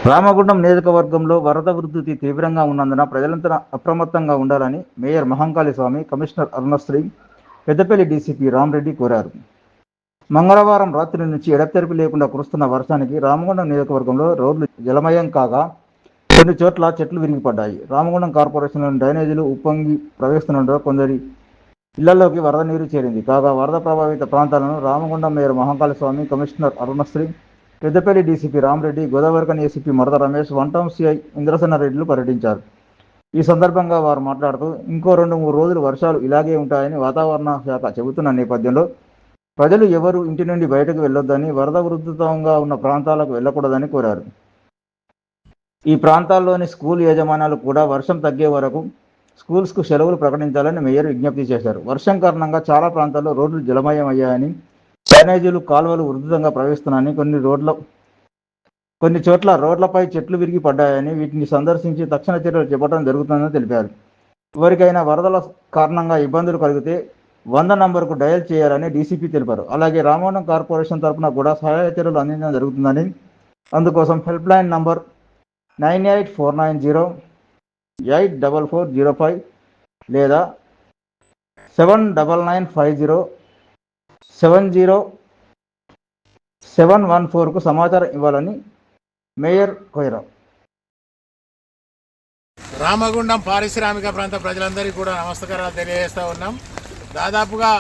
రామగుండం నియోజకవర్గంలో వరద ఉధృతి తీవ్రంగా ఉన్నందున ప్రజలంతా అప్రమత్తంగా ఉండాలని mayor Mahankali Swamy, commissioner Arunasri, Peddapalli DCP Rama Reddy కోరారు. మంగళవారం రాత్రి నుంచి ఎడతెరిపి లేకుండా కురుస్తున్న వర్షానికి రామగుండం నియోజకవర్గంలో రోడ్లు జలమయం కాగా కొన్ని చోట్ల చెట్లు విరిగిపడ్డాయి. రామగుండం కార్పొరేషన్లోని డ్రైనేజీలు ఉప్పొంగి ప్రవేశిస్తుండటంతో కొందరి ఇళ్లలోకి వరద నీరు చేరింది. కాగా వరద ప్రభావిత ప్రాంతాలను Ramagundam mayor Mahankali Swamy, commissioner Arunasri, Peddapalli DCP Ramareddy, Godavarikhani ACP Marada Ramesh, one town CI ఇంద్రసేనారెడ్డిలు పర్యటించారు. ఈ సందర్భంగా వారు మాట్లాడుతూ ఇంకో 2-3 రోజులు వర్షాలు ఇలాగే ఉంటాయని వాతావరణ శాఖ చెబుతున్న నేపథ్యంలో ప్రజలు ఎవరూ ఇంటి నుండి బయటకు వెళ్లొద్దని, వరద ఉధృతంగా ఉన్న ప్రాంతాలకు వెళ్లకూడదని కోరారు. ఈ ప్రాంతాల్లోని స్కూల్ యాజమాన్యాలు కూడా వర్షం తగ్గే వరకు స్కూల్స్కు సెలవులు ప్రకటించాలని మేయర్ విజ్ఞప్తి చేశారు. వర్షం కారణంగా చాలా ప్రాంతాల్లో రోడ్లు జలమయం అయ్యాయని, డ్రైనేజీలు, కాలువలు ఉధృతంగా ప్రవహిస్తున్నాయని, కొన్ని చోట్ల రోడ్లపై చెట్లు విరిగి పడ్డాయని, వీటిని సందర్శించి తక్షణ చర్యలు చేపట్టడం జరుగుతుందని తెలిపారు. ఎవరికైనా వరదల కారణంగా ఇబ్బందులు కలిగితే 100 నంబర్కు డయల్ చేయాలని డీసీపీ తెలిపారు. అలాగే రామగుండం కార్పొరేషన్ తరఫున కూడా సహాయ చర్యలు అందించడం జరుగుతుందని, అందుకోసం హెల్ప్ లైన్ నంబర్ 9849084405 లేదా 7995070714కు సమాచారం ఇవ్వాలని మేయర్ కోరారు. రామగుండం పారిశ్రామిక ప్రాంత ప్రజలందరికీ కూడా నమస్కారాలు తెలియజేస్తూ ఉన్నాం. దాదాపుగా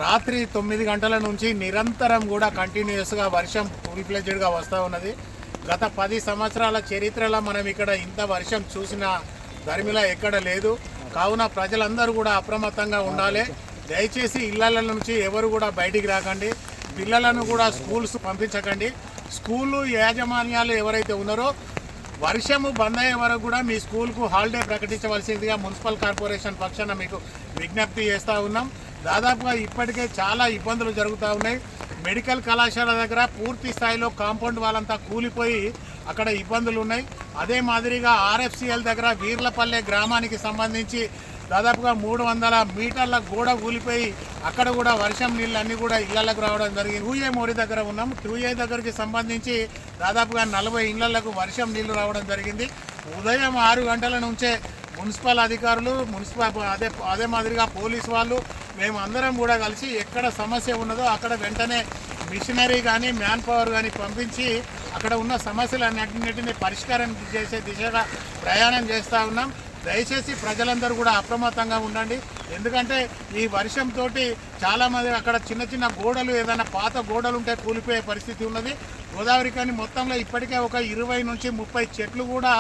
రాత్రి 9 గంటల నుంచి నిరంతరం కూడా కంటిన్యూస్గా వర్షం ఫుల్ ఫ్లెడ్జ్డ్గా వస్తూ ఉన్నది. గత 10 సంవత్సరాల చరిత్రలో మనం ఇక్కడ ఇంత వర్షం చూసిన ధర్మిలా ఎక్కడ లేదు. కావున ప్రజలందరూ కూడా అప్రమత్తంగా ఉండాలి. దయచేసి ఇళ్ల నుంచి ఎవరు కూడా బయటికి రాకండి. పిల్లలను కూడా స్కూల్స్ పంపించకండి. స్కూలు యాజమాన్యాలు ఎవరైతే ఉన్నారో వర్షము బంద్ అయ్యే వరకు కూడా మీ స్కూల్కు హాలిడే ప్రకటించవలసిందిగా మున్సిపల్ కార్పొరేషన్ పక్షాన మీకు విజ్ఞప్తి చేస్తూ ఉన్నాం. దాదాపుగా ఇప్పటికే చాలా ఇబ్బందులు జరుగుతూ ఉన్నాయి. మెడికల్ కళాశాల దగ్గర పూర్తి స్థాయిలో కాంపౌండ్ వాళ్ళంతా కూలిపోయి అక్కడ ఇబ్బందులు ఉన్నాయి. అదే మాదిరిగా ఆర్ఎఫ్సిఎల్ దగ్గర వీర్లపల్లె గ్రామానికి సంబంధించి దాదాపుగా 300 మీటర్ల గోడ కూలిపోయి అక్కడ కూడా వర్షం నీళ్ళు అన్నీ కూడా ఇళ్లకు రావడం జరిగింది. 2A మోరీ దగ్గర ఉన్నాం. 2A దగ్గరికి సంబంధించి దాదాపుగా 40 ఇళ్లకు వర్షం నీళ్లు రావడం జరిగింది. ఉదయం 6 గంటల నుంచే మున్సిపల్ అధికారులు, అదే మాదిరిగా పోలీసు వాళ్ళు, మేము అందరం కూడా కలిసి ఎక్కడ సమస్య ఉన్నదో అక్కడ వెంటనే మిషనరీ కానీ మ్యాన్ పవర్ కానీ పంపించి అక్కడ ఉన్న సమస్యలన్నింటినీ పరిష్కారం చేసే దిశగా ప్రయాణం చేస్తూ ఉన్నాం. దయచేసి ప్రజలందరూ కూడా అప్రమత్తంగా ఉండండి. ఎందుకంటే ఈ వర్షంతో చాలామంది అక్కడ చిన్న చిన్న గోడలు, ఏదైనా పాత గోడలు ఉంటే కూలిపోయే పరిస్థితి ఉన్నది. గోదావరిఖని మొత్తంలో ఇప్పటికే ఒక 20 నుంచి 30 చెట్లు కూడా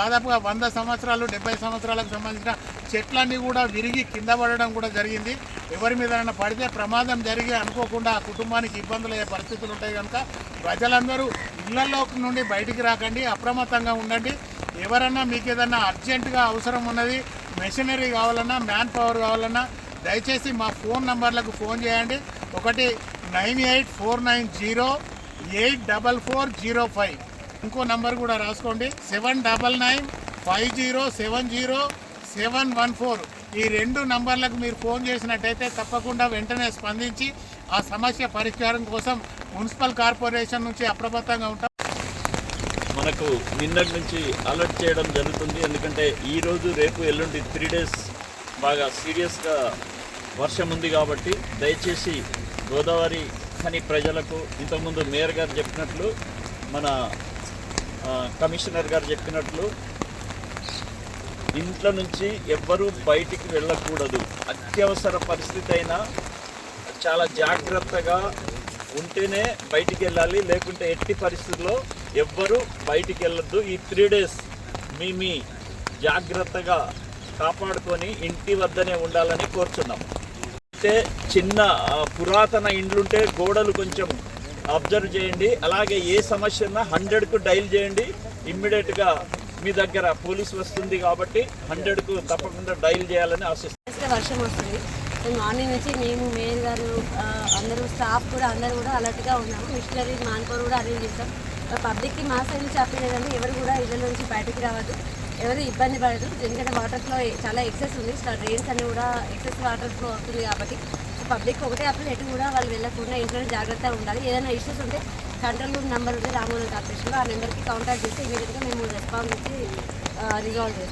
దాదాపుగా 100 సంవత్సరాలు 70 సంవత్సరాలకు సంబంధించిన చెట్లన్నీ కూడా విరిగి కింద పడడం కూడా జరిగింది. ఎవరి మీద పడితే ప్రమాదం జరిగి అనుకోకుండా ఆ కుటుంబానికి ఇబ్బందులు అయ్యే పరిస్థితులు ఉంటాయి. కనుక ప్రజలందరూ ఇళ్లలో నుండి బయటికి రాకండి, అప్రమత్తంగా ఉండండి. ఎవరన్నా మీకు ఏదన్నా అర్జెంటుగా అవసరం ఉన్నది, మెషినరీ కావాలన్నా, మ్యాన్ పవర్ కావాలన్నా దయచేసి మా ఫోన్ నంబర్లకు ఫోన్ చేయండి. ఒకటి 9849084405. ఇంకో నంబర్ కూడా రాసుకోండి, 7950700714. ఈ 2 నంబర్లకు మీరు ఫోన్ చేసినట్టయితే తప్పకుండా వెంటనే స్పందించి ఆ సమస్య పరిష్కారం కోసం మున్సిపల్ కార్పొరేషన్ నుంచి అప్రమత్తంగా ఉంటాం. మనకు నిన్నటి నుంచి అలర్ట్ చేయడం జరుగుతుంది. ఎందుకంటే ఈరోజు, రేపు, ఎల్లుండి 3 days బాగా సీరియస్గా వర్షం ఉంది. కాబట్టి దయచేసి గోదావరి ఖని ప్రజలకు ఇంతకుముందు మేయర్ గారు చెప్పినట్లు, మన కమిషనర్ గారు చెప్పినట్లు ఇంట్లో నుంచి ఎవ్వరూ బయటికి వెళ్ళకూడదు. అత్యవసర పరిస్థితి అయినా చాలా జాగ్రత్తగా ఉంటేనే బయటికి వెళ్ళాలి, లేకుంటే ఎట్టి పరిస్థితుల్లో ఎవ్వరూ బయటికి వెళ్ళొద్దు. ఈ 3 days మీ జాగ్రత్తగా కాపాడుకొని ఇంటి వద్దనే ఉండాలని కోరుచున్నాం. అయితే చిన్న పురాతన ఇండ్లుంటే గోడలు కొంచెం అబ్జర్వ్ చేయండి. అలాగే ఏ సమస్య ఉన్నా 100కు డైల్ చేయండి. ఇమ్మీడియట్గా మీ దగ్గర పోలీసు వస్తుంది కాబట్టి 100కు తప్పకుండా డైల్ చేయాలని ఆశిస్తున్నాం. వర్షం వస్తుంది. మార్నింగ్ నుంచి మేము, మేయర్ గారు, అందరూ స్టాఫ్ కూడా అందరూ కూడా అలర్ట్గా ఉన్నాము. మిషనరీ మ్యాన్ పవర్ కూడా అరేంజ్ చేస్తాం. పబ్లిక్కి మా సైడ్ నుంచి చెప్పలేదండి, ఎవరు కూడా ఇళ్ళ నుంచి బయటకు రావద్దు, ఎవరు ఇబ్బంది పడదు. ఎందుకంటే వాటర్ ఫ్లో చాలా ఎక్సెస్ ఉంది, డ్రైన్స్ అన్ని కూడా ఎక్సెస్ వాటర్ ఫ్లో అవుతుంది. కాబట్టి పబ్లిక్ ఒకటే అప్పుడు ఎటు కూడా వాళ్ళు వెళ్ళకుండా ఇంట్లోనే జాగ్రత్తగా ఉండాలి. ఏదైనా ఇష్యూస్ ఉంటే కంట్రోల్ రూమ్ నెంబర్ ఉంది రామోహన్ కార్పొరేషన్లో, ఆ నెంబర్కి కాంటాక్ట్ చేస్తే ఇమీడియట్గా మేము రెస్పాన్స్ ఇచ్చి రిజాల్వ్ చేస్తాం.